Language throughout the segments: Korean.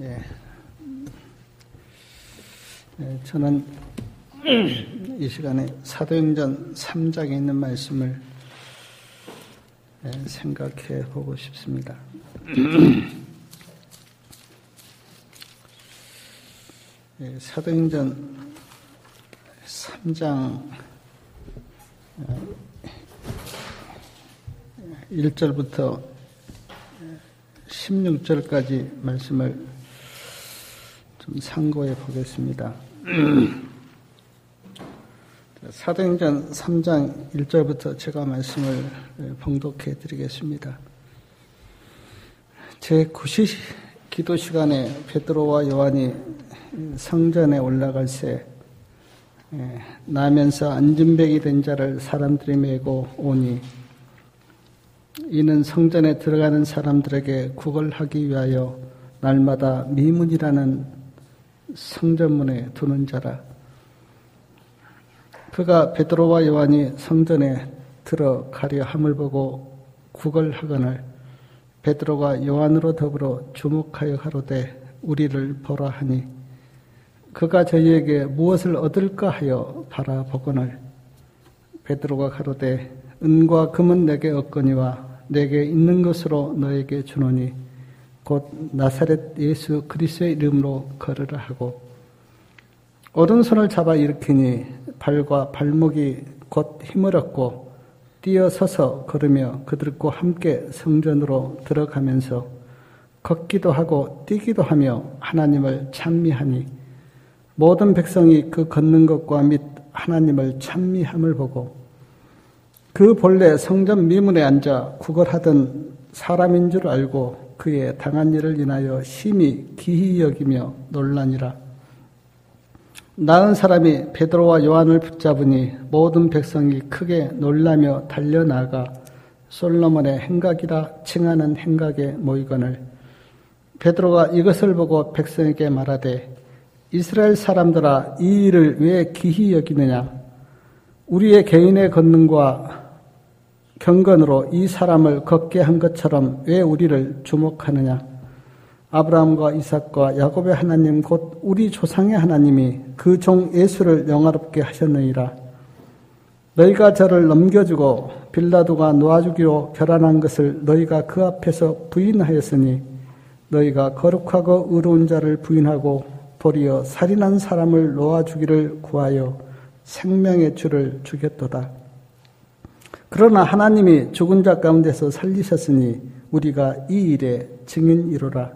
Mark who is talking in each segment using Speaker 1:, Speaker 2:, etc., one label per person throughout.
Speaker 1: 예. 저는 이 시간에 사도행전 3장에 있는 말씀을 생각해 보고 싶습니다. 사도행전 3장 1절부터 16절까지 말씀을 좀 상고해 보겠습니다. 사도행전 3장 1절부터 제가 말씀을 봉독해 드리겠습니다. 제9시 기도 시간에 베드로와 요한이 성전에 올라갈새 나면서 안진뱅이 된 자를 사람들이 메고 오니 이는 성전에 들어가는 사람들에게 구걸하기 위하여 날마다 미문이라는 성전문에 두는 자라. 그가 베드로와 요한이 성전에 들어가려 함을 보고 구걸하거늘 베드로가 요한으로 더불어 주목하여 가로되 우리를 보라 하니 그가 저희에게 무엇을 얻을까 하여 바라보거늘 베드로가 가로되 은과 금은 내게 없거니와 내게 있는 것으로 너에게 주노니 곧 나사렛 예수 그리스도의 이름으로 걸으라 하고 오른손을 잡아 일으키니 발과 발목이 곧 힘을 얻고 뛰어서서 걸으며 그들과 함께 성전으로 들어가면서 걷기도 하고 뛰기도 하며 하나님을 찬미하니 모든 백성이 그 걷는 것과 및 하나님을 찬미함을 보고 그 본래 성전 미문에 앉아 구걸하던 사람인 줄 알고 그의 당한 일을 인하여 심히 기히 여기며 놀라니라. 나은 사람이 베드로와 요한을 붙잡으니 모든 백성이 크게 놀라며 달려나가 솔로몬의 행각이라 칭하는 행각에 모이거늘 베드로가 이것을 보고 백성에게 말하되 이스라엘 사람들아 이 일을 왜 기히 여기느냐 우리의 개인의 권능과 경건으로 이 사람을 걷게 한 것처럼 왜 우리를 주목하느냐 아브라함과 이삭과 야곱의 하나님 곧 우리 조상의 하나님이 그 종 예수를 영화롭게 하셨느니라. 너희가 저를 넘겨주고 빌라도가 놓아주기로 결단한 것을 너희가 그 앞에서 부인하였으니 너희가 거룩하고 의로운 자를 부인하고 도리어 살인한 사람을 놓아주기를 구하여 생명의 주를 죽였도다. 그러나 하나님이 죽은 자 가운데서 살리셨으니 우리가 이 일의 증인이로라.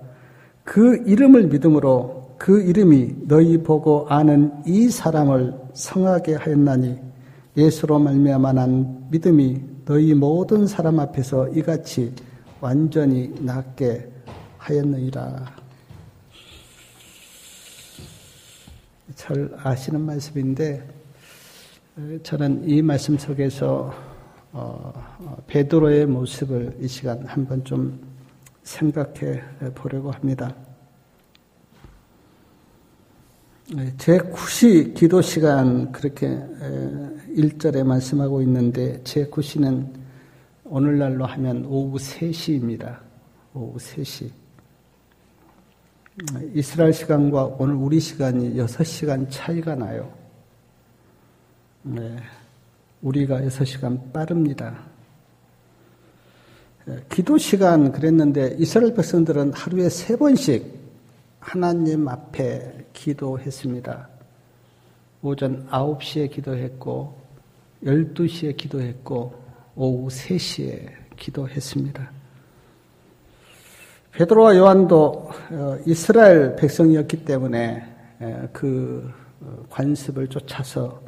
Speaker 1: 그 이름을 믿음으로 그 이름이 너희 보고 아는 이 사람을 성하게 하였나니 예수로 말미암아 난 믿음이 너희 모든 사람 앞에서 이같이 완전히 낫게 하였느니라. 잘 아시는 말씀인데 저는 이 말씀 속에서 베드로의 모습을 이 시간 한번 좀 생각해 보려고 합니다. 제9시 기도 시간 그렇게 1절에 말씀하고 있는데 제9시는 오늘날로 하면 오후 3시입니다. 오후 3시. 이스라엘 시간과 오늘 우리 시간이 6시간 차이가 나요. 우리가 6시간 빠릅니다. 기도 시간 그랬는데 이스라엘 백성들은 하루에 3번씩 하나님 앞에 기도했습니다. 오전 9시에 기도했고 12시에 기도했고 오후 3시에 기도했습니다. 베드로와 요한도 이스라엘 백성이었기 때문에 그 관습을 쫓아서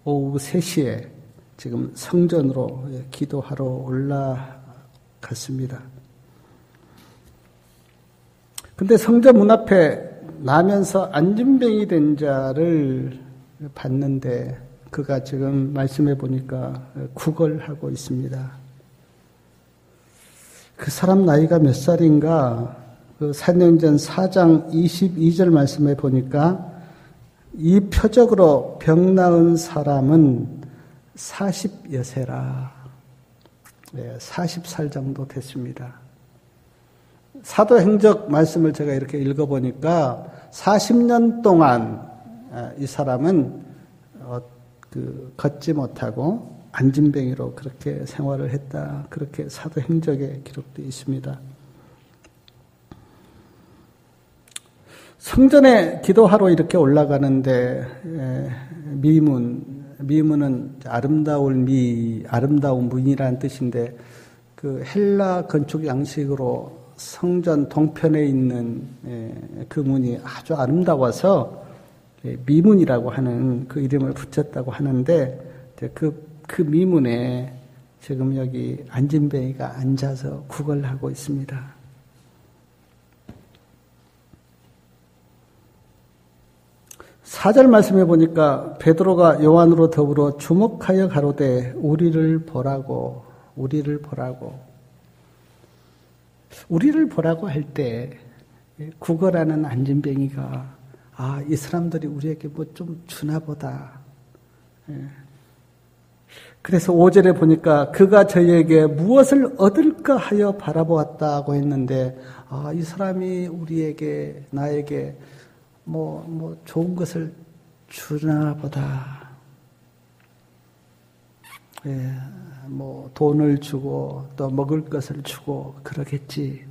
Speaker 1: 오후 3시에 지금 성전으로 기도하러 올라갔습니다. 근데 성전 문 앞에 나면서 안진뱅이 된 자를 봤는데 그가 지금 말씀해 보니까 구걸하고 있습니다. 그 사람 나이가 몇 살인가? 그 사도행전 4장 22절 말씀해 보니까 이 표적으로 병 나은 사람은 40여세라. 40살 정도 됐습니다. 사도행적 말씀을 제가 이렇게 읽어보니까 40년 동안 이 사람은 걷지 못하고 안진뱅이로 그렇게 생활을 했다. 그렇게 사도행적에 기록되어 있습니다. 성전에 기도하러 이렇게 올라가는데 미문은 아름다운 문이라는 뜻인데 그 헬라 건축 양식으로 성전 동편에 있는 그 문이 아주 아름다워서 미문이라고 하는 그 이름을 붙였다고 하는데 그 미문에 지금 여기 안진뱅이가 앉아서 구걸하고 있습니다. 4절 말씀해 보니까 베드로가 요한으로 더불어 주목하여 가로되 우리를 보라고 할 때 구걸하는 안진뱅이가 이 사람들이 우리에게 뭐 좀 주나 보다. 그래서 5절에 보니까 그가 저희에게 무엇을 얻을까 하여 바라보았다고 했는데 이 사람이 나에게 뭐 좋은 것을 주나 보다. 뭐 돈을 주고 또 먹을 것을 주고 그러겠지.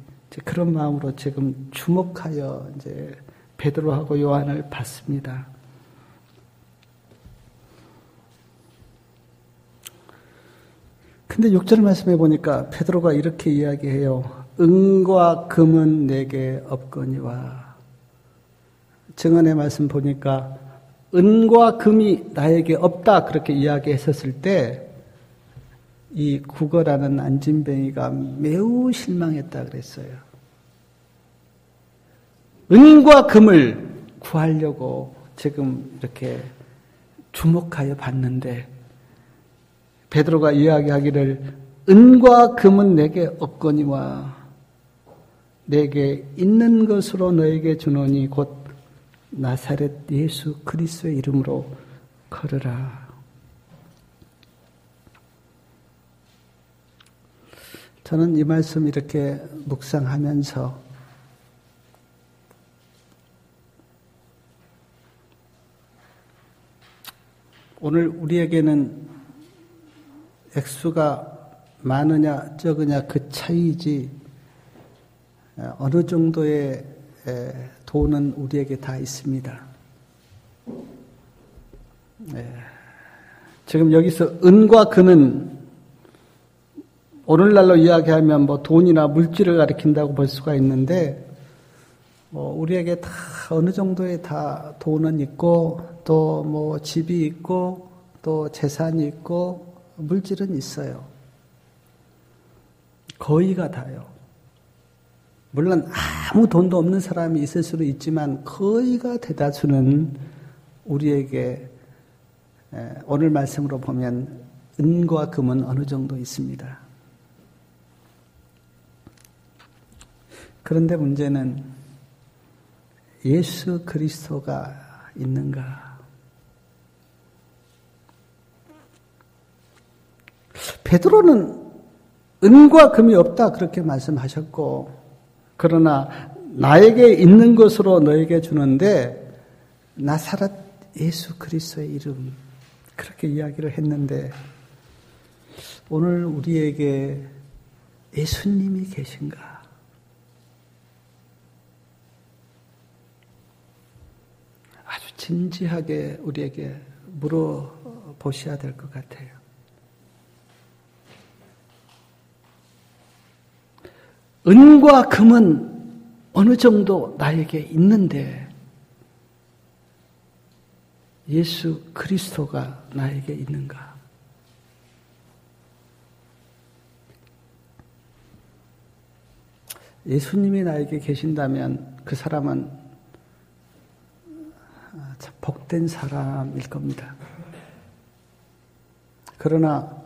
Speaker 1: 그런 마음으로 지금 주목하여 이제 베드로하고 요한을 봤습니다. 근데 6절 말씀해 보니까 베드로가 이렇게 이야기해요. 은과 금은 내게 없거니와. 증언의 말씀 보니까 은과 금이 나에게 없다 그렇게 이야기했었을 때 이 구걸하는 안진뱅이가 매우 실망했다 그랬어요. 은과 금을 구하려고 지금 이렇게 주목하여 봤는데 베드로가 이야기하기를 은과 금은 내게 없거니와 내게 있는 것으로 너에게 주노니 곧 나사렛 예수 그리스도의 이름으로 걸으라. 저는 이 말씀 이렇게 묵상하면서 오늘 우리에게는 액수가 많으냐 적으냐 그 차이지 어느 정도의 돈은 우리에게 다 있습니다. 지금 여기서 은과 금은 오늘날로 이야기하면 뭐 돈이나 물질을 가리킨다고 볼 수가 있는데 우리에게 다 어느 정도의 다 돈은 있고 또 뭐 집이 있고 또 재산이 있고 물질은 있어요. 거의가 다요. 물론 아무 돈도 없는 사람이 있을 수도 있지만 거의가 대다수는 우리에게 오늘 말씀으로 보면 은과 금은 어느 정도 있습니다. 그런데 문제는 예수 그리스도가 있는가? 베드로는 은과 금이 없다 그렇게 말씀하셨고 그러나 나에게 있는 것으로 너에게 주는데 나사렛 예수 그리스도의 이름 그렇게 이야기를 했는데 오늘 우리에게 예수님이 계신가? 아주 진지하게 우리에게 물어보셔야 될 것 같아요. 은과 금은 어느 정도 나에게 있는데 예수 그리스도가 나에게 있는가? 예수님이 나에게 계신다면 그 사람은 참 복된 사람일 겁니다. 그러나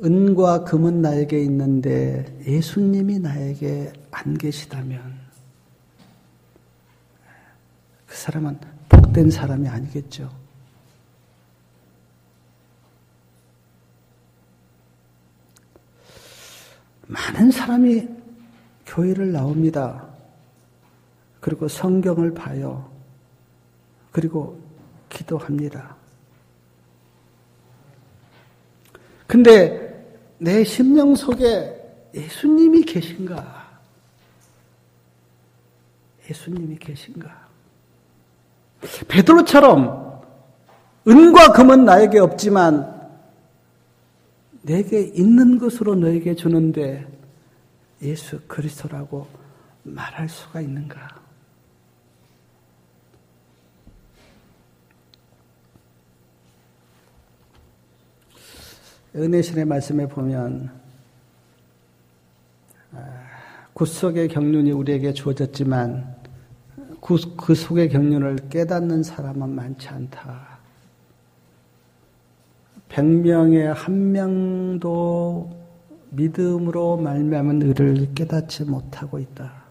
Speaker 1: 은과 금은 나에게 있는데 예수님이 나에게 안 계시다면 그 사람은 복된 사람이 아니겠죠. 많은 사람이 교회를 나옵니다. 그리고 성경을 봐요. 그리고 기도합니다. 근데 내 심령 속에 예수님이 계신가? 예수님이 계신가? 베드로처럼 은과 금은 나에게 없지만 내게 있는 것으로 너에게 주는데 예수 그리스도라고 말할 수가 있는가? 은혜신의 말씀에 보면 굿속의 경륜이 우리에게 주어졌지만 그 속의 경륜을 깨닫는 사람은 많지 않다. 100명의 1명도 믿음으로 말미암은 의를 깨닫지 못하고 있다.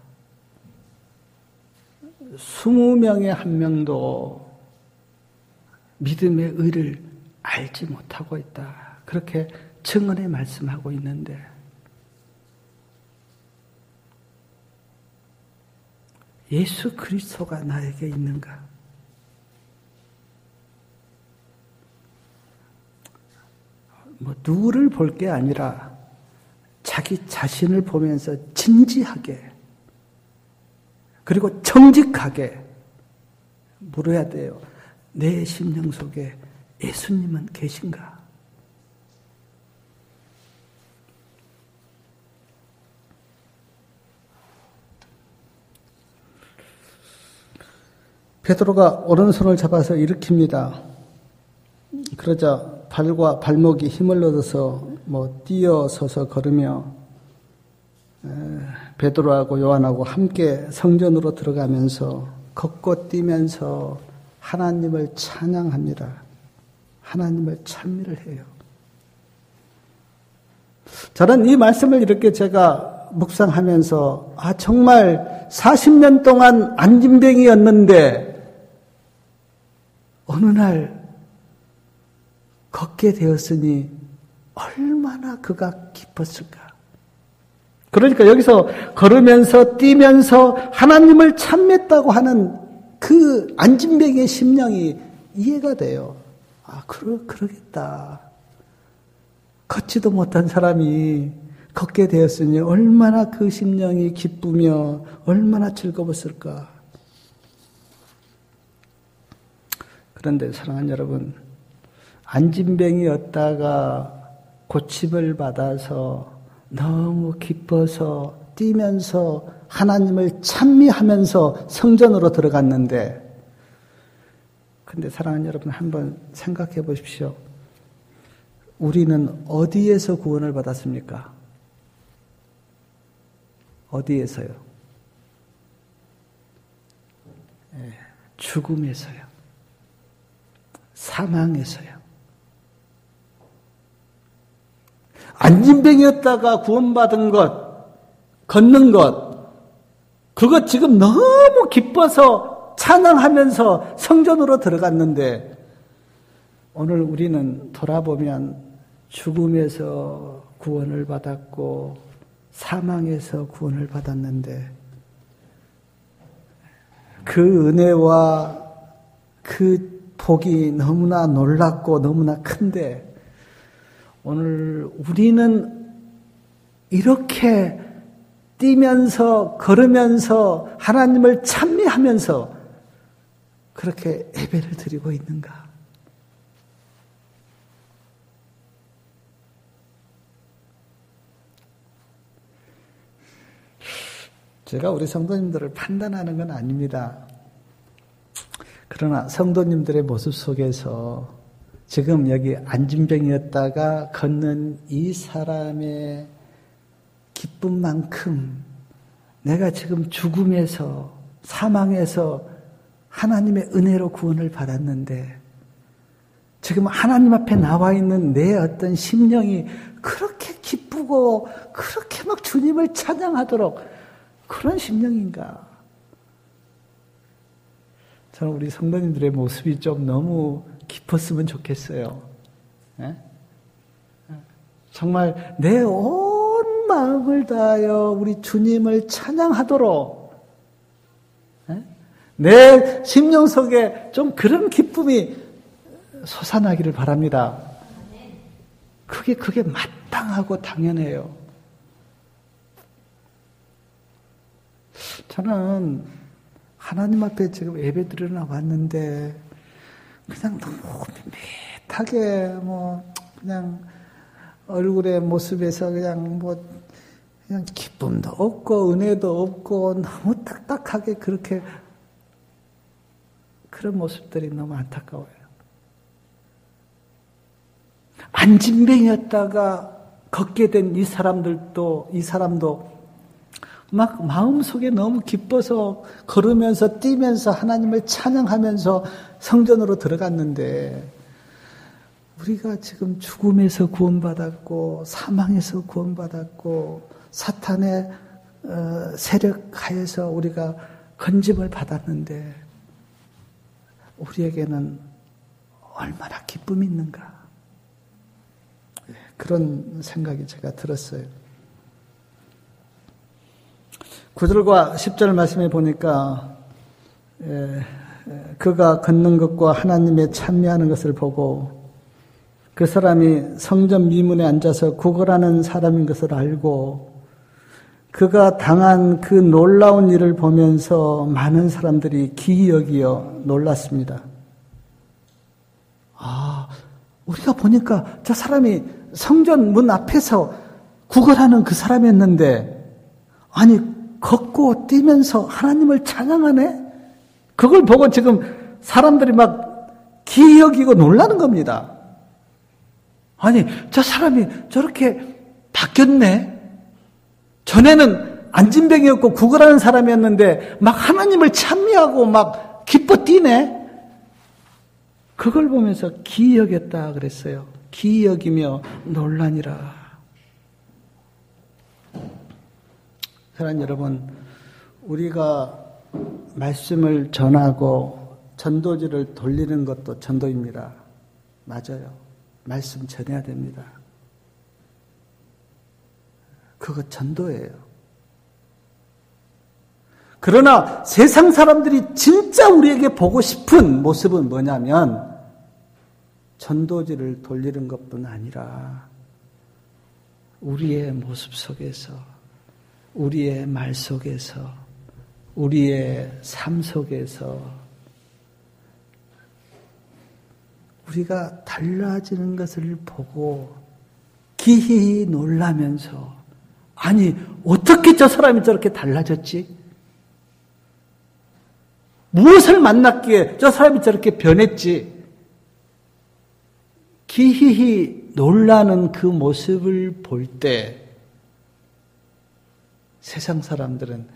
Speaker 1: 20명의 1명도 믿음의 의를 알지 못하고 있다. 그렇게 증언에 말씀하고 있는데 예수 그리스도가 나에게 있는가? 누구를 볼 게 아니라 자기 자신을 보면서 진지하게 그리고 정직하게 물어야 돼요. 내 심령 속에 예수님은 계신가? 베드로가 오른손을 잡아서 일으킵니다. 그러자 발과 발목이 힘을 얻어서 뛰어서서 걸으며 베드로하고 요한하고 함께 성전으로 들어가면서 걷고 뛰면서 하나님을 찬양합니다. 하나님을 찬미를 해요. 저는 이 말씀을 이렇게 제가 묵상하면서 정말 40년 동안 안진뱅이였는데 어느 날 걷게 되었으니 얼마나 그가 기뻤을까. 그러니까 여기서 걸으면서 뛰면서 하나님을 찬미했다고 하는 그 안진뱅이의 심령이 이해가 돼요. 그러겠다. 걷지도 못한 사람이 걷게 되었으니 얼마나 그 심령이 기쁘며 얼마나 즐거웠을까. 그런데 사랑하는 여러분, 안진뱅이였다가 고침을 받아서 너무 기뻐서 뛰면서 하나님을 찬미하면서 성전으로 들어갔는데, 근데 사랑하는 여러분 한번 생각해 보십시오. 우리는 어디에서 구원을 받았습니까? 어디에서요? 죽음에서요. 사망에서요. 안진뱅이였다가 구원받은 것, 걷는 것, 그것 지금 너무 기뻐서 찬양하면서 성전으로 들어갔는데 오늘 우리는 돌아보면 죽음에서 구원을 받았고 사망에서 구원을 받았는데 그 은혜와 그 복이 너무나 놀랍고 너무나 큰데 오늘 우리는 이렇게 뛰면서 걸으면서 하나님을 찬미하면서 그렇게 예배를 드리고 있는가? 제가 우리 성도님들을 판단하는 건 아닙니다. 그러나 성도님들의 모습 속에서 지금 여기 안진뱅이였다가 걷는 이 사람의 기쁨만큼 내가 지금 죽음에서 사망에서 하나님의 은혜로 구원을 받았는데 지금 하나님 앞에 나와 있는 내 어떤 심령이 그렇게 기쁘고 그렇게 막 주님을 찬양하도록 그런 심령인가? 저는 우리 성도님들의 모습이 좀 너무 깊었으면 좋겠어요. 네? 정말 내 온 마음을 다하여 우리 주님을 찬양하도록 내 심령 속에 좀 그런 기쁨이 솟아나기를 바랍니다. 그게 마땅하고 당연해요. 저는 하나님 앞에 지금 예배 드리러 왔는데 그냥 너무 밋밋하게 그냥 얼굴의 모습에서 그냥 기쁨도 없고 은혜도 없고 너무 딱딱하게 그렇게 그런 모습들이 너무 안타까워요. 안진뱅이였다가 걷게 된 이 사람도 막 마음속에 너무 기뻐서 걸으면서 뛰면서 하나님을 찬양하면서 성전으로 들어갔는데 우리가 지금 죽음에서 구원받았고 사망에서 구원받았고 사탄의 세력 하에서 우리가 건짐을 받았는데 우리에게는 얼마나 기쁨이 있는가 그런 생각이 제가 들었어요. 9절과 10절 말씀에 보니까 그가 걷는 것과 하나님의 찬미하는 것을 보고 그 사람이 성전 미문에 앉아서 구걸하는 사람인 것을 알고 그가 당한 그 놀라운 일을 보면서 많은 사람들이 기이 여기어 놀랐습니다. 우리가 보니까 저 사람이 성전 문 앞에서 구걸하는 그 사람이었는데 아니 걷고 뛰면서 하나님을 찬양하네? 그걸 보고 지금 사람들이 막 기이 여기고 놀라는 겁니다. 아니 저 사람이 저렇게 바뀌었네? 전에는 안진뱅이였고 구걸하는 사람이었는데 막 하나님을 찬미하고 막 기뻐 뛰네? 그걸 보면서 기이 여겼다 그랬어요. 기이 여기며 놀라니라. 사랑하는 여러분, 우리가 말씀을 전하고 전도지를 돌리는 것도 전도입니다. 맞아요. 말씀 전해야 됩니다. 그거 전도예요. 그러나 세상 사람들이 진짜 우리에게 보고 싶은 모습은 뭐냐면 전도지를 돌리는 것뿐 아니라 우리의 모습 속에서 우리의 말 속에서 우리의 삶 속에서 우리가 달라지는 것을 보고 기히 놀라면서 아니 어떻게 저 사람이 저렇게 달라졌지? 무엇을 만났기에 저 사람이 저렇게 변했지? 기히 놀라는 그 모습을 볼 때 세상 사람들은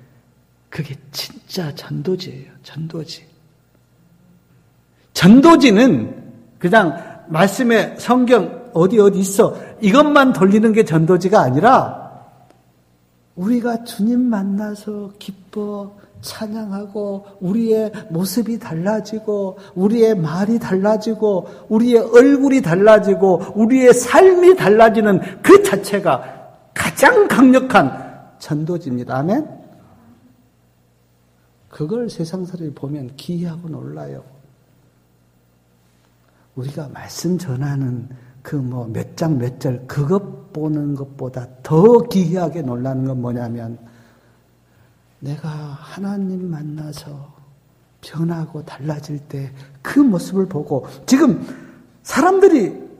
Speaker 1: 그게 진짜 전도지예요. 전도지. 전도지는 그냥 말씀에 성경 어디 있어 이것만 돌리는 게 전도지가 아니라 우리가 주님 만나서 기뻐 찬양하고 우리의 모습이 달라지고 우리의 말이 달라지고 우리의 얼굴이 달라지고 우리의 삶이 달라지는 그 자체가 가장 강력한 전도지입니다. 아멘? 그걸 세상 사람이 보면 기이하고 놀라요. 우리가 말씀 전하는 그 몇 장 몇 절 그것 보는 것보다 더 기이하게 놀라는 건 뭐냐면 내가 하나님 만나서 변하고 달라질 때 그 모습을 보고 지금 사람들이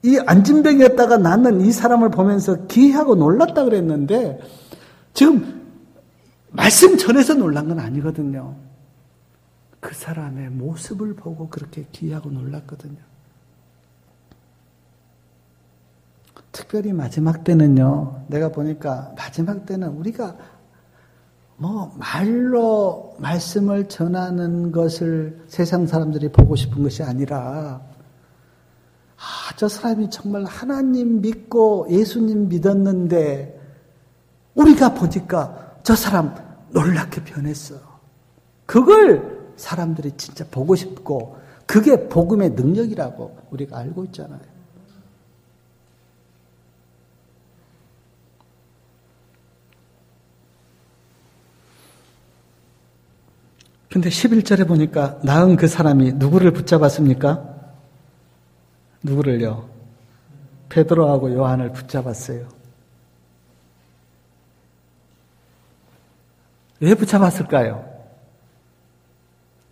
Speaker 1: 이 안진뱅이였다가 낳는 이 사람을 보면서 기이하고 놀랐다 그랬는데 지금 말씀 전에서 놀란 건 아니거든요. 그 사람의 모습을 보고 그렇게 기이하고 놀랐거든요. 특별히 마지막 때는요. 내가 보니까 마지막 때는 우리가 말로 말씀을 전하는 것을 세상 사람들이 보고 싶은 것이 아니라 저 사람이 정말 하나님 믿고 예수님 믿었는데 우리가 보니까 저 사람 놀랍게 변했어. 그걸 사람들이 진짜 보고 싶고 그게 복음의 능력이라고 우리가 알고 있잖아요. 근데 11절에 보니까 나은 그 사람이 누구를 붙잡았습니까? 누구를요? 베드로하고 요한을 붙잡았어요. 왜 붙잡았을까요?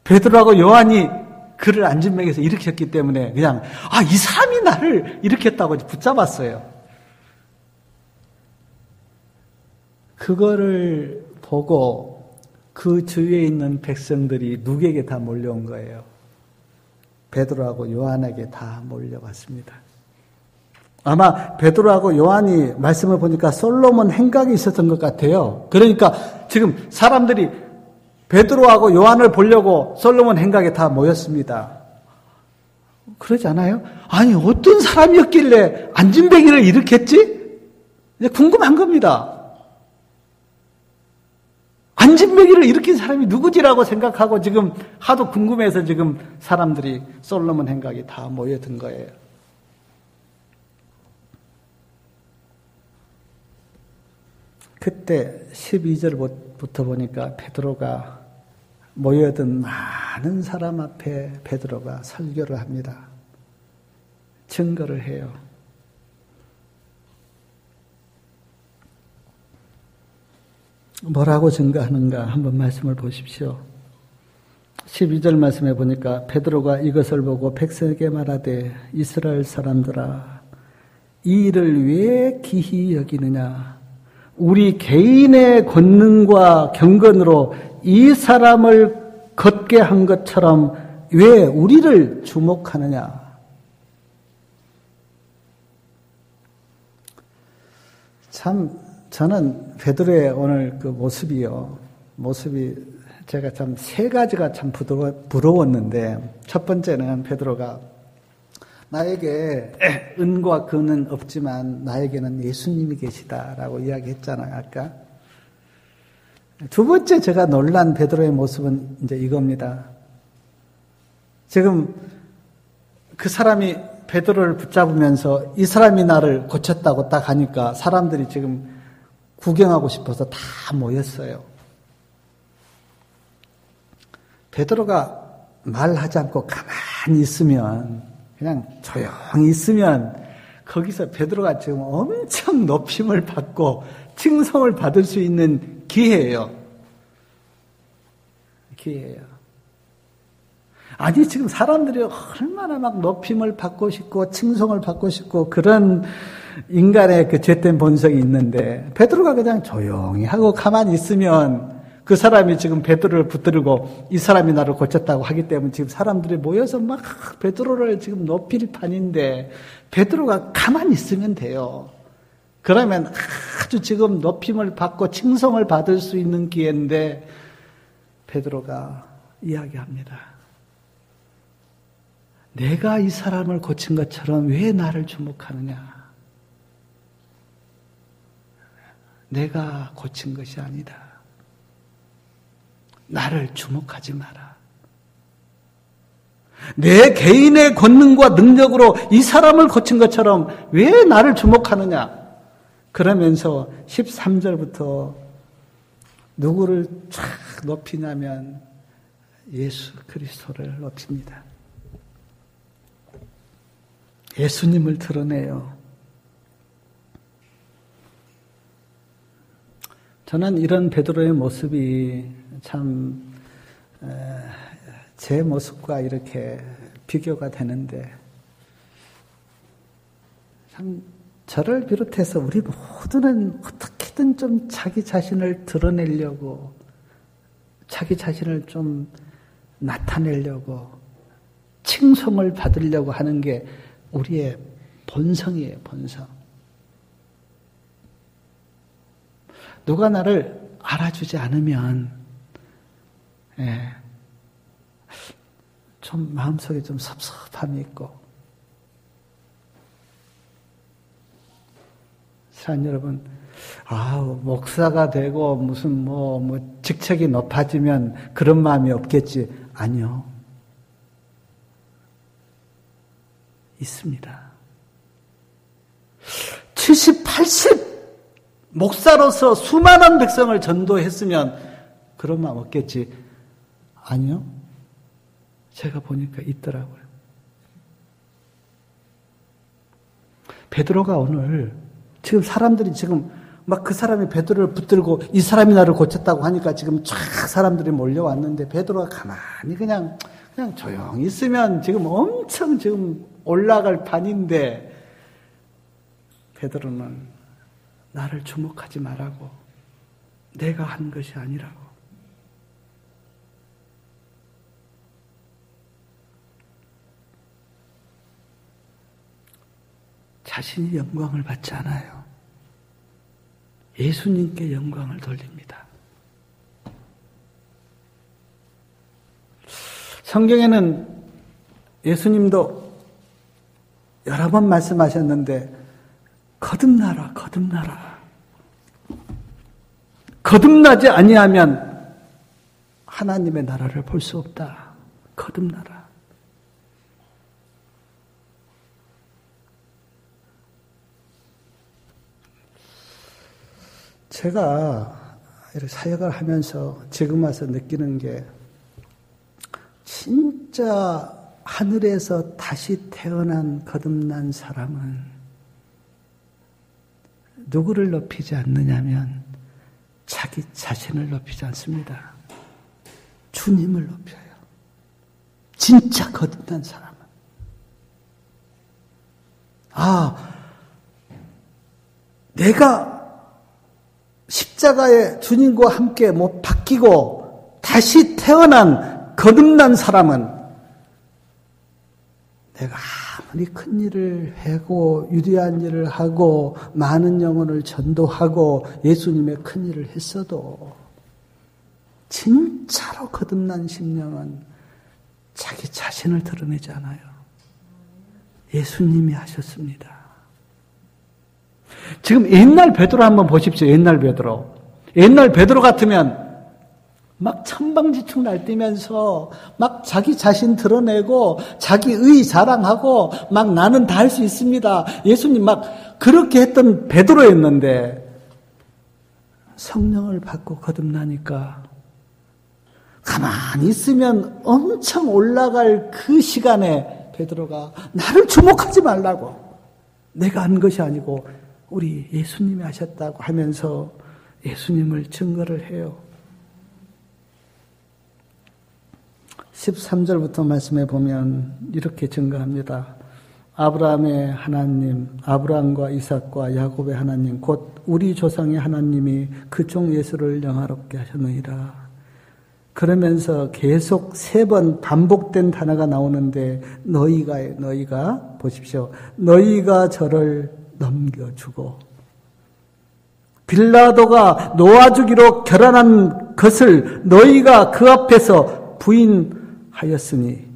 Speaker 1: 베드로하고 요한이 그를 안진뱅이에서 일으켰기 때문에 그냥 이 사람이 나를 일으켰다고 붙잡았어요. 그거를 보고 그 주위에 있는 백성들이 누구에게 다 몰려온 거예요? 베드로하고 요한에게 다 몰려왔습니다. 아마 베드로하고 요한이 말씀을 보니까 솔로몬 행각이 있었던 것 같아요. 그러니까 지금 사람들이 베드로하고 요한을 보려고 솔로몬 행각에 다 모였습니다. 그러지 않아요? 아니 어떤 사람이었길래 안진뱅이를 일으켰지? 궁금한 겁니다. 안진뱅이를 일으킨 사람이 누구지라고 생각하고 지금 하도 궁금해서 지금 사람들이 솔로몬 행각에 다 모여든 거예요. 그때 12절부터 보니까 베드로가 모여든 많은 사람 앞에 베드로가 설교를 합니다. 증거를 해요. 뭐라고 증거하는가 한번 말씀을 보십시오. 12절 말씀에 보니까 베드로가 이것을 보고 백성에게 말하되 이스라엘 사람들아 이 일을 왜 기히 여기느냐 우리 개인의 권능과 경건으로 이 사람을 걷게 한 것처럼 왜 우리를 주목하느냐. 참 저는 베드로의 오늘 그 모습이 제가 참 세 가지가 참 부러웠는데 첫 번째는 베드로가 나에게 은과 금은 없지만 나에게는 예수님이 계시다라고 이야기했잖아요, 아까. 두 번째 제가 놀란 베드로의 모습은 이제 이겁니다. 지금 그 사람이 베드로를 붙잡으면서 이 사람이 나를 고쳤다고 딱 하니까 사람들이 지금 구경하고 싶어서 다 모였어요. 베드로가 말하지 않고 가만히 있으면 그냥 조용히 있으면 거기서 베드로가 지금 엄청 높임을 받고 칭송을 받을 수 있는 기회예요. 아니 지금 사람들이 얼마나 막 높임을 받고 싶고 칭송을 받고 싶고 그런 인간의 그 죄된 본성이 있는데 베드로가 그냥 조용히 하고 가만히 있으면 그 사람이 지금 베드로를 붙들고 이 사람이 나를 고쳤다고 하기 때문에 지금 사람들이 모여서 막 베드로를 지금 높일 판인데 베드로가 가만히 있으면 돼요. 그러면 아주 지금 높임을 받고 칭송을 받을 수 있는 기회인데 베드로가 이야기합니다. 내가 이 사람을 고친 것처럼 왜 나를 주목하느냐? 내가 고친 것이 아니다. 나를 주목하지 마라. 내 개인의 권능과 능력으로 이 사람을 고친 것처럼 왜 나를 주목하느냐? 그러면서 13절부터 누구를 쫙 높이냐면 예수 그리스도를 높입니다. 예수님을 드러내요. 저는 이런 베드로의 모습이 참 제 모습과 이렇게 비교가 되는데 참 저를 비롯해서 우리 모두는 어떻게든 좀 자기 자신을 드러내려고 자기 자신을 좀 나타내려고 칭송을 받으려고 하는 게 우리의 본성이에요, 본성. 누가 나를 알아주지 않으면 좀 마음속에 좀 섭섭함이 있고 사랑 여러분, 목사가 되고 무슨 직책이 높아지면 그런 마음이 없겠지. 아니요. 있습니다. 70, 80 목사로서 수많은 백성을 전도했으면 그런 마음 없겠지. 아니요. 제가 보니까 있더라고요. 베드로가 오늘 지금 사람들이 지금 막 그 사람이 베드로를 붙들고 이 사람이 나를 고쳤다고 하니까 지금 쫙 사람들이 몰려왔는데 베드로가 가만히 그냥 조용히 있으면 지금 엄청 지금 올라갈 판인데 베드로는 나를 주목하지 말라고, 내가 한 것이 아니라고. 자신이 영광을 받지 않아요. 예수님께 영광을 돌립니다. 성경에는 예수님도 여러 번 말씀하셨는데 거듭나라, 거듭나라. 거듭나지 아니하면 하나님의 나라를 볼 수 없다. 거듭나라. 제가 이렇게 사역을 하면서 지금 와서 느끼는 게 진짜 하늘에서 다시 태어난 거듭난 사람은 누구를 높이지 않느냐면 자기 자신을 높이지 않습니다. 주님을 높여요. 진짜 거듭난 사람은. 내가 십자가에 주님과 함께 못 바뀌고 다시 태어난 거듭난 사람은 내가 아무리 큰 일을 하고 유대한 일을 하고 많은 영혼을 전도하고 예수님의 큰 일을 했어도 진짜로 거듭난 심령은 자기 자신을 드러내지 않아요. 예수님이 하셨습니다. 지금 옛날 베드로 한번 보십시오. 옛날 베드로. 옛날 베드로 같으면 막 천방지축 날뛰면서 막 자기 자신 드러내고 자기 의 자랑하고 막 나는 다 할 수 있습니다. 예수님 막 그렇게 했던 베드로였는데 성령을 받고 거듭나니까 가만히 있으면 엄청 올라갈 그 시간에 베드로가 나를 주목하지 말라고, 내가 한 것이 아니고 우리 예수님이 하셨다고 하면서 예수님을 증거를 해요. 13절부터 말씀해 보면 이렇게 증거합니다. 아브라함의 하나님, 아브라함과 이삭과 야곱의 하나님, 곧 우리 조상의 하나님이 그 종 예수를 영화롭게 하셨느니라. 그러면서 계속 3번 반복된 단어가 나오는데 너희가 보십시오. 너희가 저를 넘겨주고 빌라도가 놓아주기로 결단한 것을 너희가 그 앞에서 부인하였으니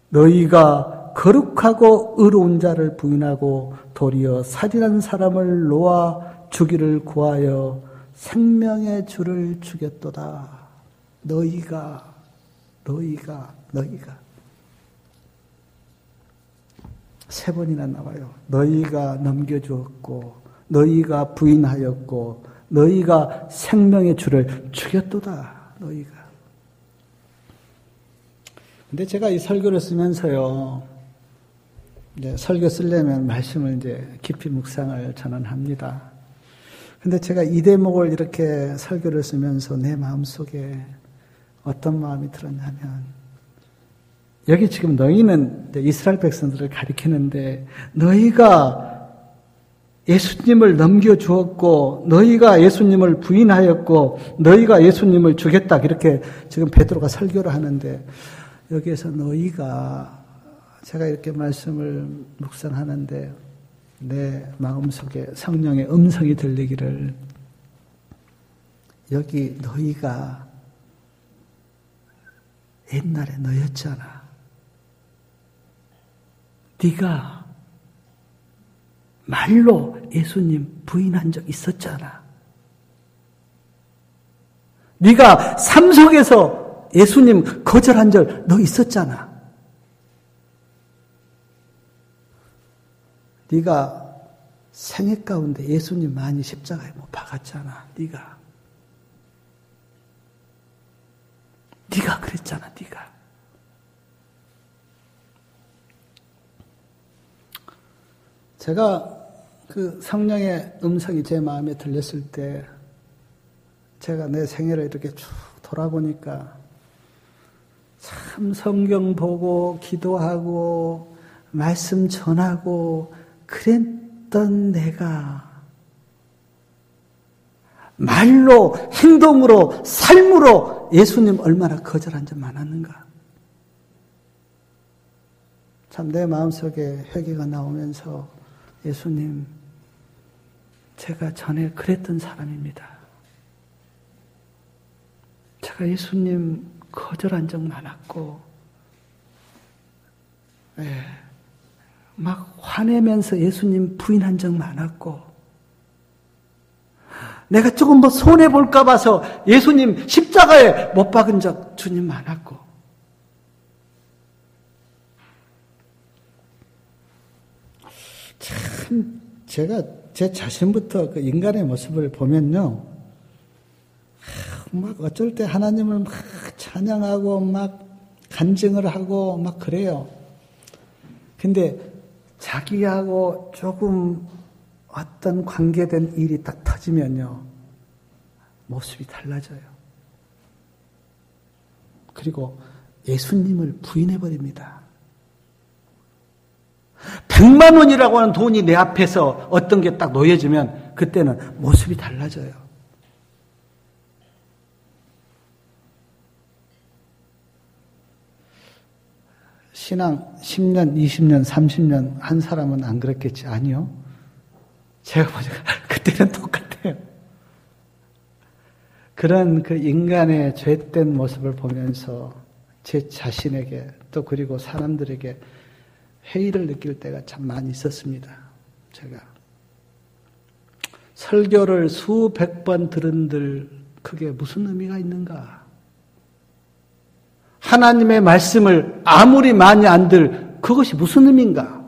Speaker 1: 너희가 거룩하고 의로운 자를 부인하고 도리어 살인한 사람을 놓아주기를 구하여 생명의 주를 죽였도다. 너희가 3번이나 나와요. 너희가 넘겨주었고 너희가 부인하였고 너희가 생명의 주를 죽였도다. 너희가. 근데 제가 이 설교를 쓰면서요, 이제 설교 쓰려면 말씀을 이제 깊이 묵상을 저는 합니다. 근데 제가 이 대목을 이렇게 설교를 쓰면서 내 마음속에 어떤 마음이 들었냐면, 여기 지금 너희는 이스라엘 백성들을 가리키는데 너희가 예수님을 넘겨주었고 너희가 예수님을 부인하였고 너희가 예수님을 죽였다, 이렇게 지금 베드로가 설교를 하는데 여기에서 너희가, 제가 이렇게 말씀을 묵상하는데 내 마음속에 성령의 음성이 들리기를, 여기 너희가 옛날에 너였잖아. 네가 말로 예수님 부인한 적 있었잖아. 네가 삶 속에서 예수님 거절한 적 너 있었잖아. 네가 생애 가운데 예수님 많이 십자가에 못 박았잖아. 네가 그랬잖아, 네가. 제가 그 성령의 음성이 제 마음에 들렸을 때 제가 내 생애를 이렇게 쭉 돌아보니까 참 성경 보고 기도하고 말씀 전하고 그랬던 내가 말로 행동으로 삶으로 예수님 얼마나 거절한 적 많았는가. 참 내 마음속에 회개가 나오면서 예수님, 제가 전에 그랬던 사람입니다. 제가 예수님 거절한 적 많았고, 막 화내면서 예수님 부인한 적 많았고, 내가 조금 뭐 손해볼까 봐서 예수님 십자가에 못 박은 적 주님 많았고, 참 제가 제 자신부터 그 인간의 모습을 보면요, 막 어쩔 때 하나님을 막 찬양하고 막 간증을 하고 막 그래요. 근데 자기하고 조금 어떤 관계된 일이 딱 터지면요, 모습이 달라져요. 그리고 예수님을 부인해버립니다. 100만 원이라고 하는 돈이 내 앞에서 어떤 게 딱 놓여지면 그때는 모습이 달라져요. 신앙 10년, 20년, 30년 한 사람은 안 그랬겠지? 아니요. 제가 보니까 그때는 똑같아요. 그런 그 인간의 죄된 모습을 보면서 제 자신에게 또 그리고 사람들에게 회의를 느낄 때가 참 많이 있었습니다. 제가 설교를 수백 번 들은들 그게 무슨 의미가 있는가? 하나님의 말씀을 아무리 많이 안들 그것이 무슨 의미인가?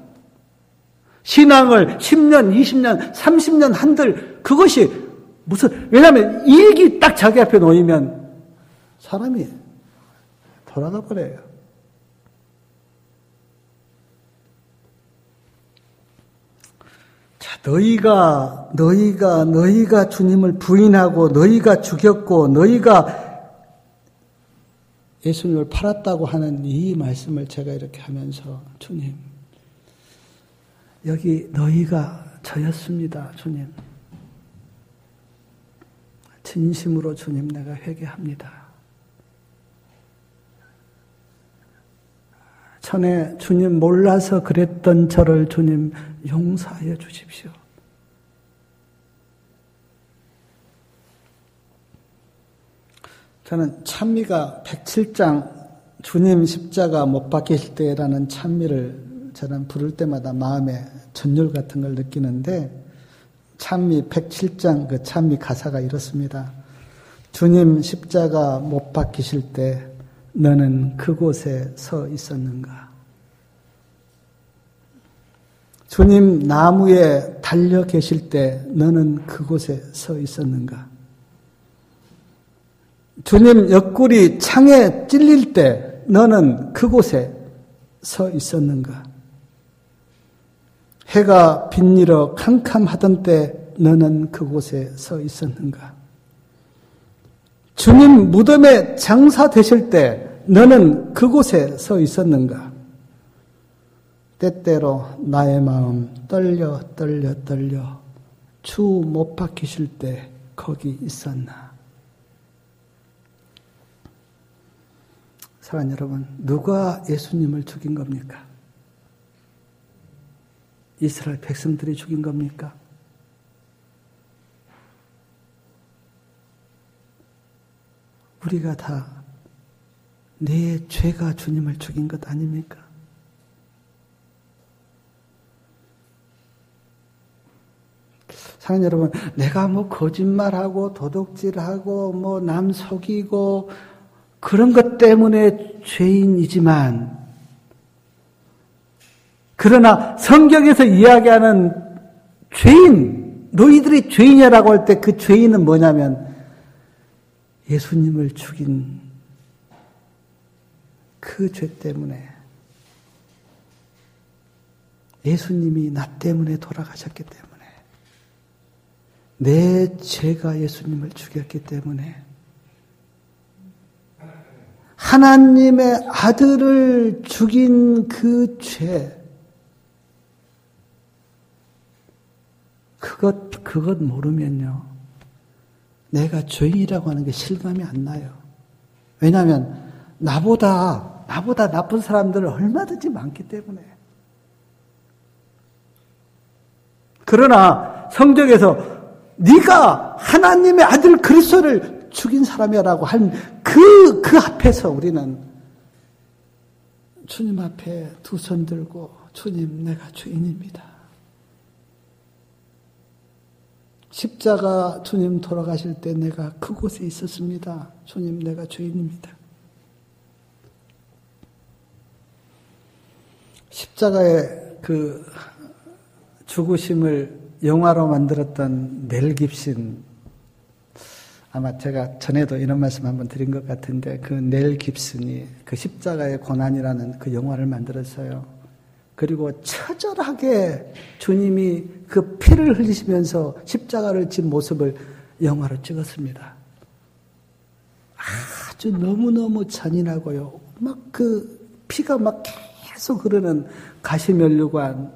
Speaker 1: 신앙을 10년, 20년, 30년 한들 그것이 무슨, 왜냐하면 일기 딱 자기 앞에 놓이면 사람이 돌아가 버려요. 자, 너희가 주님을 부인하고 너희가 죽였고 너희가 예수님을 팔았다고 하는 이 말씀을 제가 이렇게 하면서 주님, 여기 너희가 저였습니다. 주님. 진심으로 주님 내가 회개합니다. 전에 주님 몰라서 그랬던 저를 주님 용서하여 주십시오. 저는 찬미가 107장 주님 십자가 못 박히실 때라는 찬미를 저는 부를 때마다 마음에 전율 같은 걸 느끼는데 찬미 107장 그 찬미 가사가 이렇습니다. 주님 십자가 못 박히실 때 너는 그곳에 서 있었는가? 주님 나무에 달려 계실 때 너는 그곳에 서 있었는가? 주님 옆구리 창에 찔릴 때 너는 그곳에 서 있었는가? 해가 빗일어 캄캄하던 때 너는 그곳에 서 있었는가? 주님 무덤에 장사되실 때 너는 그곳에 서 있었는가? 때때로 나의 마음 떨려 주 못 박히실 때 거기 있었나? 사랑하는 여러분, 누가 예수님을 죽인 겁니까? 이스라엘 백성들이 죽인 겁니까? 우리가 다 내 죄가 주님을 죽인 것 아닙니까? 사랑하는 여러분, 내가 뭐 거짓말하고 도둑질하고 뭐 남 속이고 그런 것 때문에 죄인이지만, 그러나 성경에서 이야기하는 죄인, 너희들이 죄인이라고 할 때 그 죄인은 뭐냐면 예수님을 죽인 그 죄 때문에 예수님이 나 때문에 돌아가셨기 때문에 내 죄가 예수님을 죽였기 때문에 하나님의 아들을 죽인 그 죄, 그것 모르면요, 내가 죄인이라고 하는 게 실감이 안 나요. 왜냐하면 나보다 나쁜 사람들은 얼마든지 많기 때문에. 그러나 성경에서 네가 하나님의 아들 그리스도를 죽인 사람이라고 한 그 앞에서 우리는 주님 앞에 두 손 들고 주님 내가 죄인입니다. 십자가 주님 돌아가실 때 내가 그곳에 있었습니다. 주님 내가 죄인입니다. 십자가의 그 죽으심을 영화로 만들었던 멜 깁슨, 아마 제가 전에도 이런 말씀 한번 드린 것 같은데 그 멜 깁슨이 그 십자가의 고난이라는 그 영화를 만들었어요. 그리고 처절하게 주님이 그 피를 흘리시면서 십자가를 진 모습을 영화로 찍었습니다. 아주 너무너무 잔인하고요. 막 그 피가 막 계속 흐르는 가시면류관,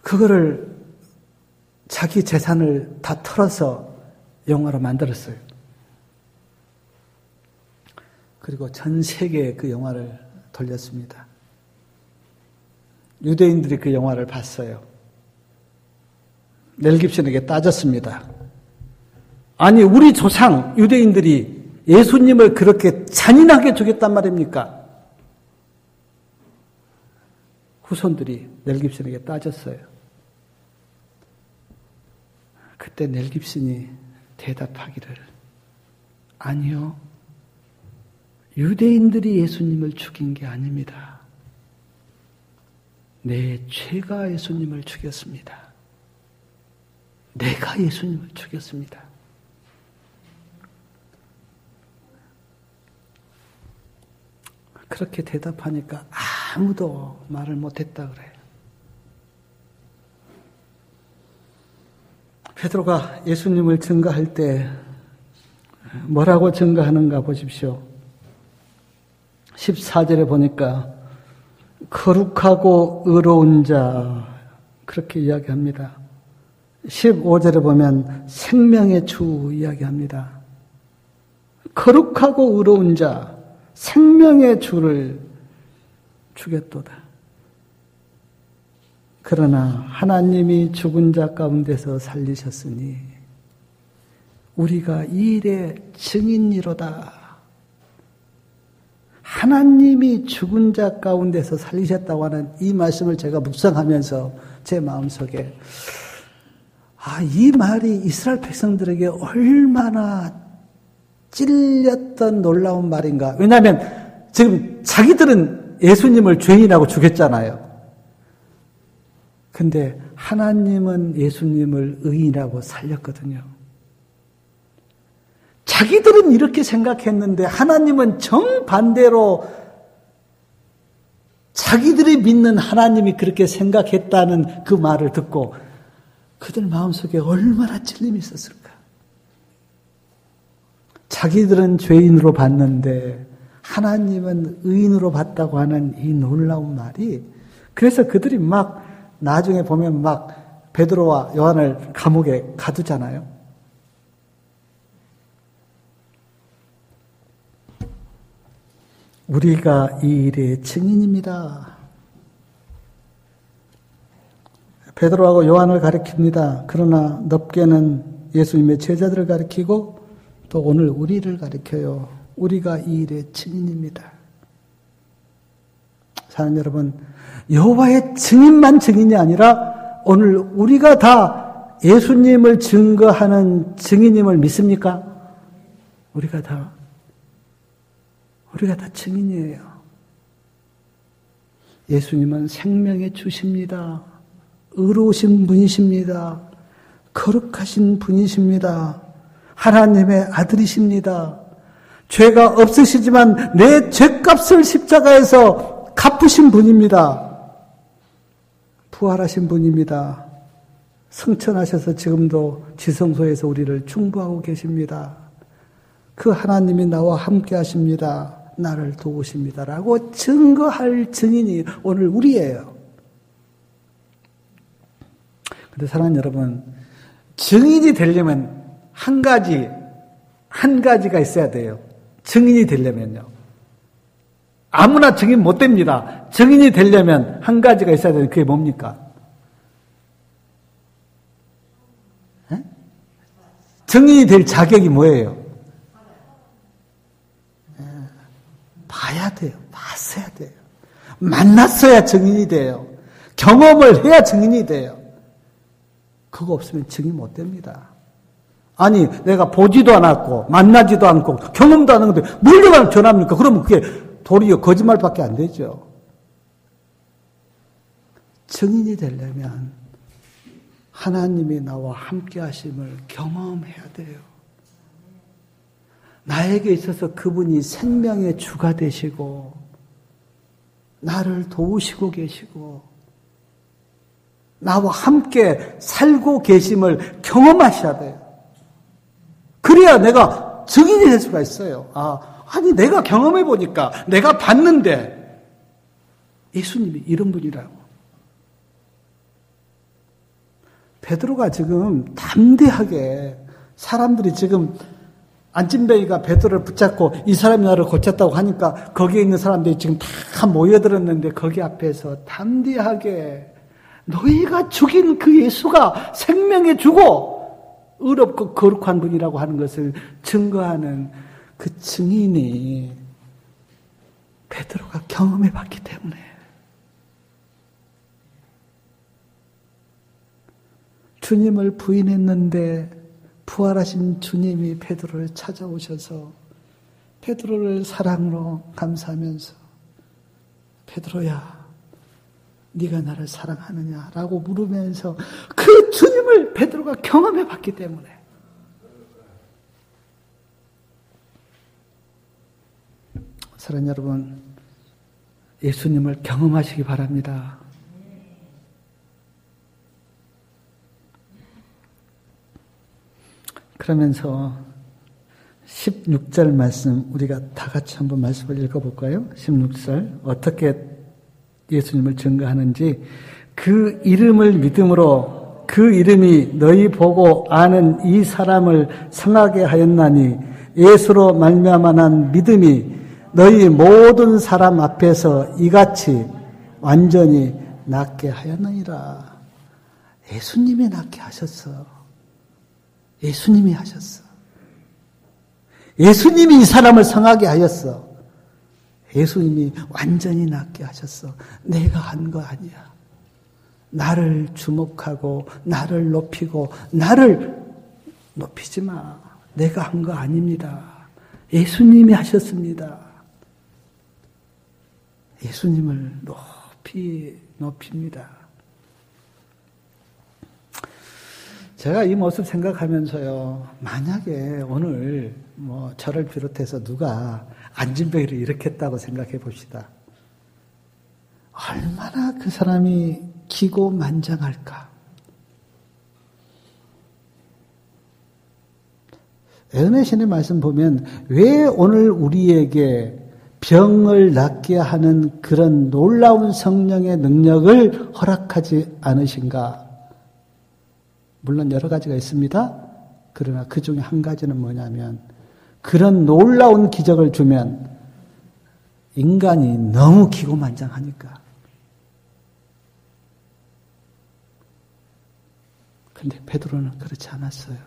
Speaker 1: 그거를 자기 재산을 다 털어서 영화로 만들었어요. 그리고 전 세계에 그 영화를 돌렸습니다. 유대인들이 그 영화를 봤어요. 멜 깁슨에게 따졌습니다. 아니, 우리 조상 유대인들이 예수님을 그렇게 잔인하게 죽였단 말입니까? 후손들이 멜 깁슨에게 따졌어요. 그때 멜 깁슨이 대답하기를, 아니요, 유대인들이 예수님을 죽인 게 아닙니다. 내 죄가 예수님을 죽였습니다. 내가 예수님을 죽였습니다. 그렇게 대답하니까 아무도 말을 못했다 그래요. 베드로가 예수님을 증거할 때 뭐라고 증거하는가 보십시오. 14절에 보니까 거룩하고 의로운 자, 그렇게 이야기합니다. 15절에 보면 생명의 주 이야기합니다. 거룩하고 의로운 자, 생명의 주를 죽였도다. 그러나 하나님이 죽은 자 가운데서 살리셨으니 우리가 이 일의 증인이로다. 하나님이 죽은 자 가운데서 살리셨다고 하는 이 말씀을 제가 묵상하면서 제 마음속에, 이 말이 이스라엘 백성들에게 얼마나 찔렸던 놀라운 말인가. 왜냐하면 지금 자기들은 예수님을 죄인이라고 죽였잖아요. 근데 하나님은 예수님을 의인이라고 살렸거든요. 자기들은 이렇게 생각했는데 하나님은 정반대로 자기들이 믿는 하나님이 그렇게 생각했다는 그 말을 듣고 그들 마음속에 얼마나 찔림이 있었을까. 자기들은 죄인으로 봤는데 하나님은 의인으로 봤다고 하는 이 놀라운 말이, 그래서 그들이 막 나중에 보면 막 베드로와 요한을 감옥에 가두잖아요. 우리가 이 일의 증인입니다. 베드로하고 요한을 가리킵니다. 그러나 넓게는 예수님의 제자들을 가리키고 또 오늘 우리를 가리켜요. 우리가 이 일의 증인입니다. 사랑하는 여러분, 여호와의 증인만 증인이 아니라 오늘 우리가 다 예수님을 증거하는 증인임을 믿습니까? 우리가 다 증인이에요. 예수님은 생명의 주십니다. 의로우신 분이십니다. 거룩하신 분이십니다. 하나님의 아들이십니다. 죄가 없으시지만 내 죄값을 십자가에서 갚으신 분입니다. 부활하신 분입니다. 승천하셔서 지금도 지성소에서 우리를 중보하고 계십니다. 그 하나님이 나와 함께 하십니다. 나를 도우십니다. 라고 증거할 증인이 오늘 우리예요. 그런데 사랑하는 여러분, 증인이 되려면 한 가지가 있어야 돼요. 증인이 되려면요. 아무나 증인 못 됩니다. 증인이 되려면 한 가지가 있어야 되는데 그게 뭡니까? 에? 증인이 될 자격이 뭐예요? 봐야 돼요. 봤어야 돼요. 만났어야 증인이 돼요. 경험을 해야 증인이 돼요. 그거 없으면 증인 못 됩니다. 아니, 내가 보지도 않았고, 만나지도 않고, 경험도 안 하는데, 뭘 내가 전합니까? 그러면 그게 도리어 거짓말밖에 안 되죠. 증인이 되려면 하나님이 나와 함께 하심을 경험해야 돼요. 나에게 있어서 그분이 생명의 주가 되시고, 나를 도우시고 계시고, 나와 함께 살고 계심을 경험하셔야 돼요. 그래야 내가 증인이 될 수가 있어요. 아니 내가 경험해 보니까 내가 봤는데 예수님이 이런 분이라고. 베드로가 지금 담대하게 사람들이 지금 안진뱅이가 베드로를 붙잡고 이 사람이 나를 고쳤다고 하니까 거기에 있는 사람들이 지금 다 모여들었는데 거기 앞에서 담대하게 너희가 죽인 그 예수가 생명의 주고 의롭고 거룩한 분이라고 하는 것을 증거하는 그 증인이 베드로가 경험해 봤기 때문에 주님을 부인했는데 부활하신 주님이 베드로를 찾아오셔서 베드로를 사랑으로 감싸면서 베드로야 네가 나를 사랑하느냐라고 물으면서 그 주님을 베드로가 경험해 봤기 때문에 사랑하는 여러분, 예수님을 경험하시기 바랍니다. 그러면서 16절 말씀 우리가 다 같이 한번 말씀을 읽어볼까요? 16절 어떻게 예수님을 증거하는지 그 이름을 믿음으로 그 이름이 너희 보고 아는 이 사람을 성하게 하였나니 예수로 말미암아 난 믿음이 너희 모든 사람 앞에서 이같이 완전히 낫게 하였느니라. 예수님이 낫게 하셨어. 예수님이 하셨어. 예수님이 이 사람을 성하게 하였어. 예수님이 완전히 낫게 하셨어. 내가 한 거 아니야. 나를 주목하고 나를 높이고 나를 높이지 마. 내가 한 거 아닙니다. 예수님이 하셨습니다. 예수님을 높입니다. 제가 이 모습 생각하면서요, 만약에 오늘 저를 비롯해서 누가 안진뱅이를 일으켰다고 생각해 봅시다. 얼마나 그 사람이 기고만장할까. 은혜 신의 말씀 보면 왜 오늘 우리에게 병을 낫게 하는 그런 놀라운 성령의 능력을 허락하지 않으신가? 물론 여러 가지가 있습니다. 그러나 그 중에 한 가지는 뭐냐면 그런 놀라운 기적을 주면 인간이 너무 기고만장하니까. 근데 베드로는 그렇지 않았어요.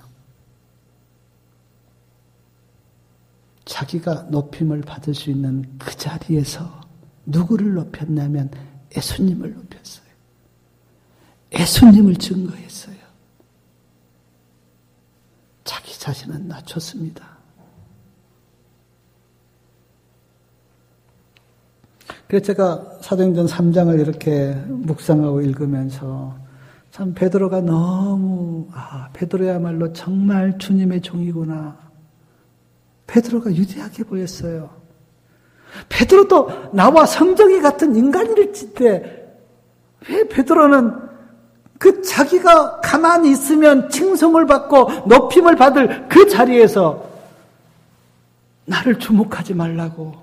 Speaker 1: 자기가 높임을 받을 수 있는 그 자리에서 누구를 높였냐면 예수님을 높였어요. 예수님을 증거했어요. 자기 자신은 낮췄습니다. 그래서 제가 사도행전 3장을 이렇게 묵상하고 읽으면서 참 베드로가 너무 베드로야말로 정말 주님의 종이구나. 베드로가 유대하게 보였어요. 베드로도 나와 성정이 같은 인간일진데 왜 베드로는 그 자기가 가만히 있으면 칭송을 받고 높임을 받을 그 자리에서 나를 주목하지 말라고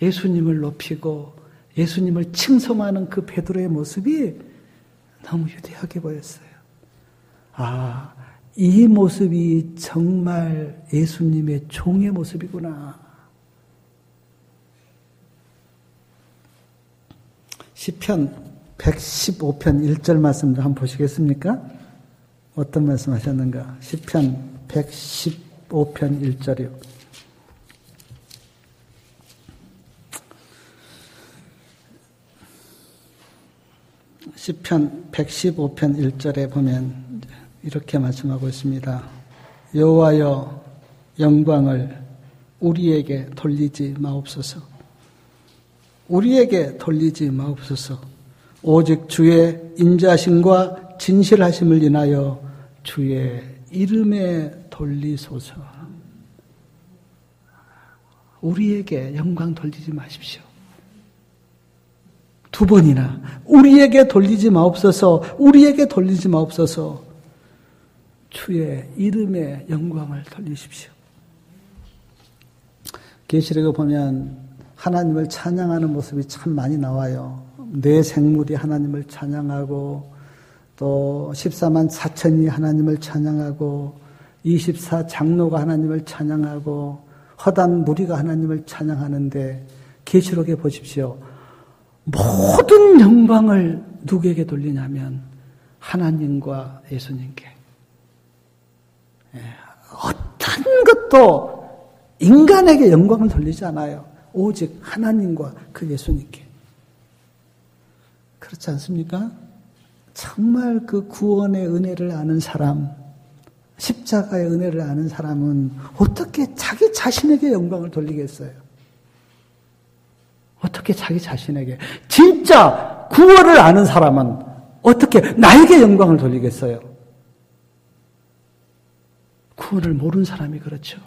Speaker 1: 예수님을 높이고 예수님을 칭송하는 그 베드로의 모습이 너무 유대하게 보였어요. 아, 이 모습이 정말 예수님의 종의 모습이구나. 시편 115편 1절 말씀 좀 한번 보시겠습니까? 어떤 말씀 하셨는가? 시편 115편 1절이요. 시편 115편 1절에 보면 이렇게 말씀하고 있습니다. 여호와여 영광을 우리에게 돌리지 마옵소서. 우리에게 돌리지 마옵소서. 오직 주의 인자심과 진실하심을 인하여 주의 이름에 돌리소서. 우리에게 영광 돌리지 마십시오. 두 번이나 우리에게 돌리지 마옵소서. 우리에게 돌리지 마옵소서. 주의 이름에 영광을 돌리십시오. 계시록에 보면 하나님을 찬양하는 모습이 참 많이 나와요. 네 생물이 하나님을 찬양하고 또 14만 4천이 하나님을 찬양하고 24장로가 하나님을 찬양하고 허단 무리가 하나님을 찬양하는데 계시록에 보십시오. 모든 영광을 누구에게 돌리냐면 하나님과 예수님께. 어떤 것도 인간에게 영광을 돌리지 않아요. 오직 하나님과 그 예수님께. 그렇지 않습니까? 정말 그 구원의 은혜를 아는 사람, 십자가의 은혜를 아는 사람은 어떻게 자기 자신에게 영광을 돌리겠어요? 어떻게 자기 자신에게, 진짜 구원을 아는 사람은 어떻게 나에게 영광을 돌리겠어요? 구원을 모르는 사람이 그렇죠.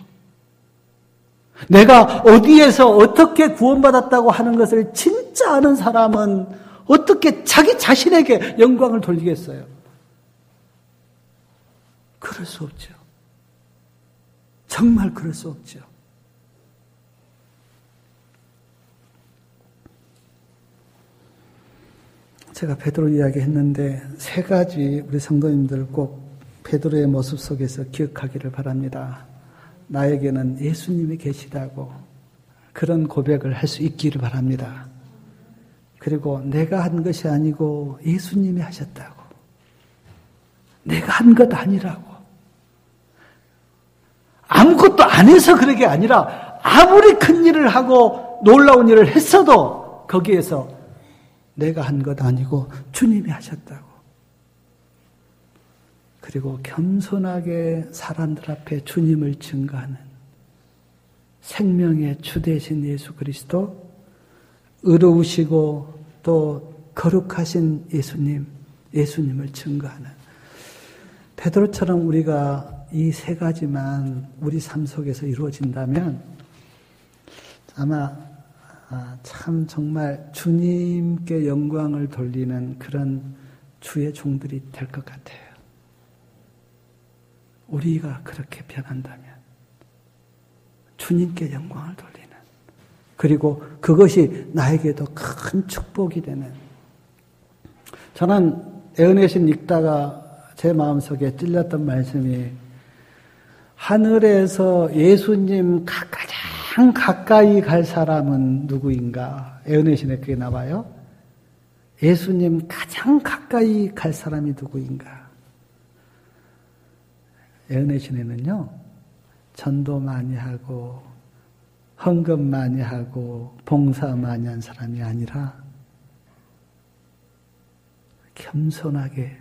Speaker 1: 내가 어디에서 어떻게 구원받았다고 하는 것을 진짜 아는 사람은 어떻게 자기 자신에게 영광을 돌리겠어요? 그럴 수 없죠. 정말 그럴 수 없죠. 제가 베드로 이야기했는데 세 가지 우리 성도님들 꼭 베드로의 모습 속에서 기억하기를 바랍니다. 나에게는 예수님이 계시다고 그런 고백을 할 수 있기를 바랍니다. 그리고 내가 한 것이 아니고 예수님이 하셨다고. 내가 한 것 아니라고. 아무것도 안 해서 그런 게 아니라 아무리 큰 일을 하고 놀라운 일을 했어도 거기에서 내가 한 것 아니고 주님이 하셨다고. 그리고 겸손하게 사람들 앞에 주님을 증거하는 생명의 주 되신 예수 그리스도, 의로우시고 또 거룩하신 예수님을 증거하는 베드로처럼 우리가 이 세 가지만 우리 삶 속에서 이루어진다면 아마 참 정말 주님께 영광을 돌리는 그런 주의 종들이 될 것 같아요. 우리가 그렇게 변한다면 주님께 영광을 돌리는, 그리고 그것이 나에게도 큰 축복이 되는. 저는 애은혜신 읽다가 제 마음속에 찔렸던 말씀이, 하늘에서 예수님 가장 가까이 갈 사람은 누구인가? 애은혜신에 그게 나와요. 예수님 가장 가까이 갈 사람이 누구인가? 애은혜신에는요, 전도 많이 하고 헌금 많이 하고 봉사 많이 한 사람이 아니라 겸손하게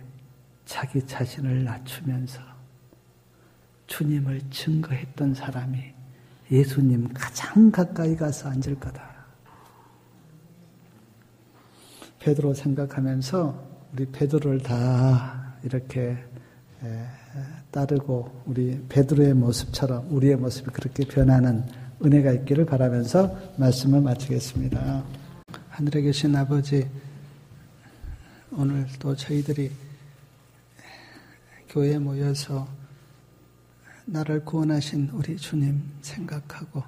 Speaker 1: 자기 자신을 낮추면서 주님을 증거했던 사람이 예수님 가장 가까이 가서 앉을 거다. 베드로 생각하면서 우리 베드로를 다 이렇게 따르고 우리 베드로의 모습처럼 우리의 모습이 그렇게 변하는 은혜가 있기를 바라면서 말씀을 마치겠습니다. 하늘에 계신 아버지, 오늘 또 저희들이 교회에 모여서 나를 구원하신 우리 주님 생각하고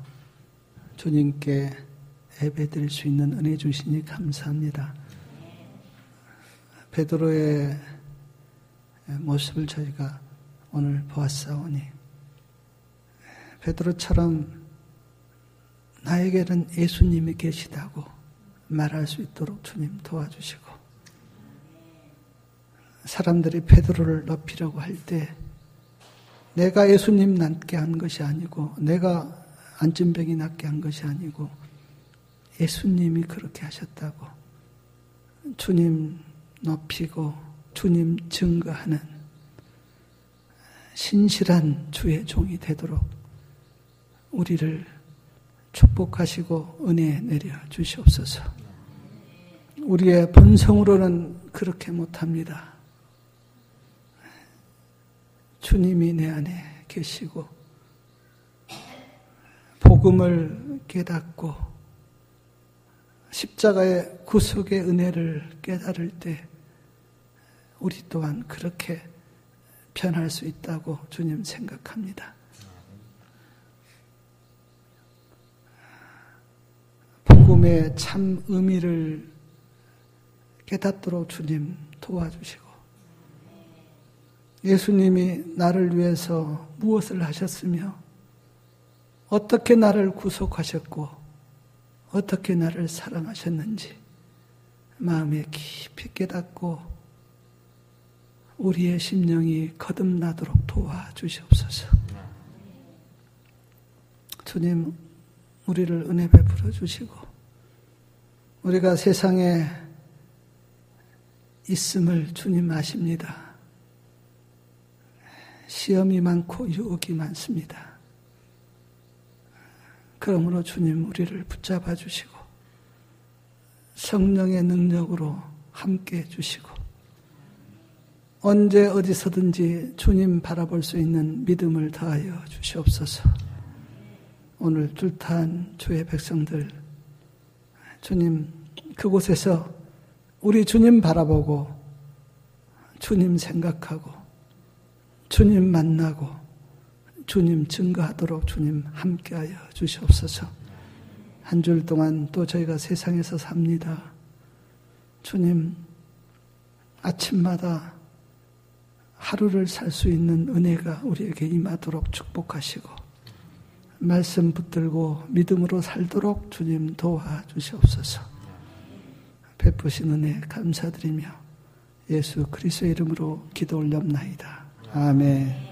Speaker 1: 주님께 예배드릴 수 있는 은혜 주시니 감사합니다. 베드로의 모습을 저희가 오늘 보았사오니 베드로처럼 나에게는 예수님이 계시다고 말할 수 있도록 주님 도와주시고, 사람들이 베드로를 높이려고 할 때 내가 예수님 낫게 한 것이 아니고 내가 안진병이 낫게 한 것이 아니고 예수님이 그렇게 하셨다고 주님 높이고 주님 증거하는 신실한 주의 종이 되도록 우리를 축복하시고 은혜 내려 주시옵소서. 우리의 본성으로는 그렇게 못합니다. 주님이 내 안에 계시고 복음을 깨닫고 십자가의 구속의 은혜를 깨달을 때 우리 또한 그렇게 변할 수 있다고 주님 생각합니다. 복음의 참 의미를 깨닫도록 주님 도와주시고, 예수님이 나를 위해서 무엇을 하셨으며 어떻게 나를 구속하셨고 어떻게 나를 사랑하셨는지 마음에 깊이 깨닫고 우리의 심령이 거듭나도록 도와주시옵소서. 주님, 우리를 은혜 베풀어 주시고 우리가 세상에 있음을 주님 아십니다. 시험이 많고 유혹이 많습니다. 그러므로 주님 우리를 붙잡아 주시고 성령의 능력으로 함께 해주시고 언제 어디서든지 주님 바라볼 수 있는 믿음을 더하여 주시옵소서. 오늘 줄타한 주의 백성들, 주님 그곳에서 우리 주님 바라보고 주님 생각하고 주님 만나고 주님 증거하도록 주님 함께하여 주시옵소서. 한 줄 동안 또 저희가 세상에서 삽니다. 주님, 아침마다 하루를 살 수 있는 은혜가 우리에게 임하도록 축복하시고 말씀 붙들고 믿음으로 살도록 주님 도와주시옵소서. 베푸신 은혜 감사드리며 예수 그리스도의 이름으로 기도 올렵나이다. 아멘.